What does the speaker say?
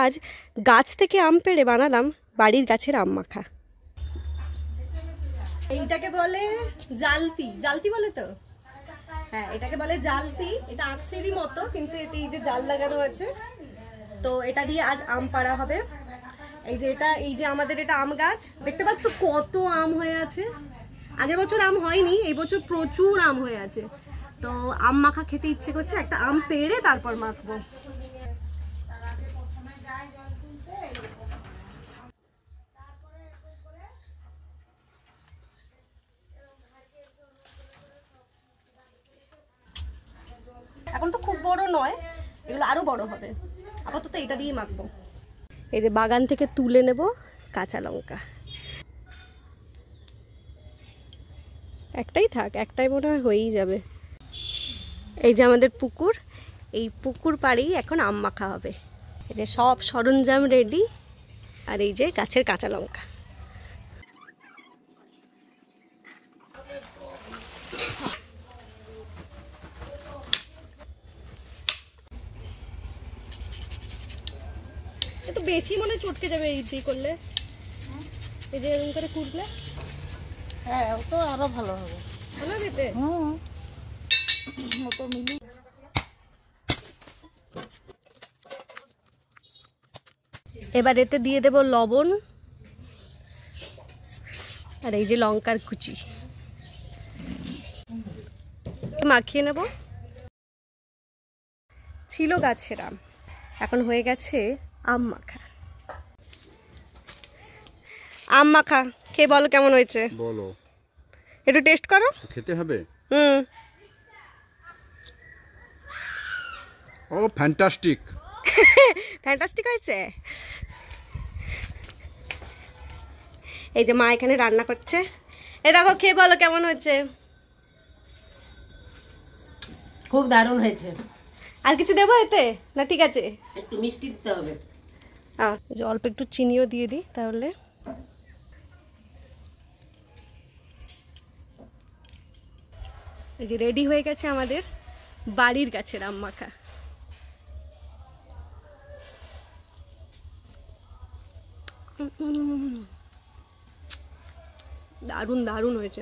আজ গাছ থেকে আম পেড়ে বানালাম বাড়ির গাছের আম মাখা। এইটাকে বলে জালতি, জালতি বলে তো? হ্যাঁ, এটাকে বলে জালতি। এটা আখসেরই মতো, কিন্তু এতে এই যে জাল লাগানো আছে। তো এটা দিয়ে আজ আম পাড়া হবে। এই যে এটা, এই যে আমাদের এটা আম গাছ, দেখতে পাচ্ছ কত আম হয়ে আছে। আগের বছর আম হয়নি, এই বছর প্রচুর আম হয়ে আছে। তো আম মাখা খেতে ইচ্ছে করছে, একটা আম পেড়ে তারপর মাখবো। এখন তো খুব বড় নয়, এগুলো আরো বড় হবে। আপাতত এটা দিয়ে মাখবো। এই যে বাগান থেকে তুলে নেব কাঁচা লঙ্কা। একটাই থাক, একটাই মনে হয় হয়েই যাবে। এই যে আমাদের পুকুর, এই পুকুর পাড়েই এখন আম মাখা হবে। এই যে সব সরঞ্জাম রেডি, আর এই যে গাছের কাঁচা লঙ্কা। একটু বেশি মনে চটকে যাবে এই দিয়ে করলে, এই যে এরকম করে কুটলে। হ্যাঁ, ও তো আরো ভালো হবে। ভালো খেতে। ও তো মিলি। এবার এতে দিয়ে দেব লবণ, আর এই যে লঙ্কার কুচি মাখিয়ে নেব। ছিল গাছের আম, এখন হয়ে গেছে আম মাখা। আম মাখা খেয়ে বলো কেমন হয়েছে। বলো, একটু টেস্ট করো। খেতে হবে। হুম, ও ফ্যান্টাস্টিক। ফ্যান্টাস্টিক হয়েছে। এই যে মা এখানে রান্না করছে, এ দেখো খেয়ে বলো কেমন হয়েছে। খুব দারুণ হয়েছে। আর কিছু দেবো এতে না? ঠিক আছে, একটু মিষ্টি দিতে হবে। যে অল্প একটু চিনিও দিয়ে দিই তাহলে। এই যে রেডি হয়ে গেছে আমাদের বাড়ির গাছের আম মাখা। দারুণ দারুণ হয়েছে।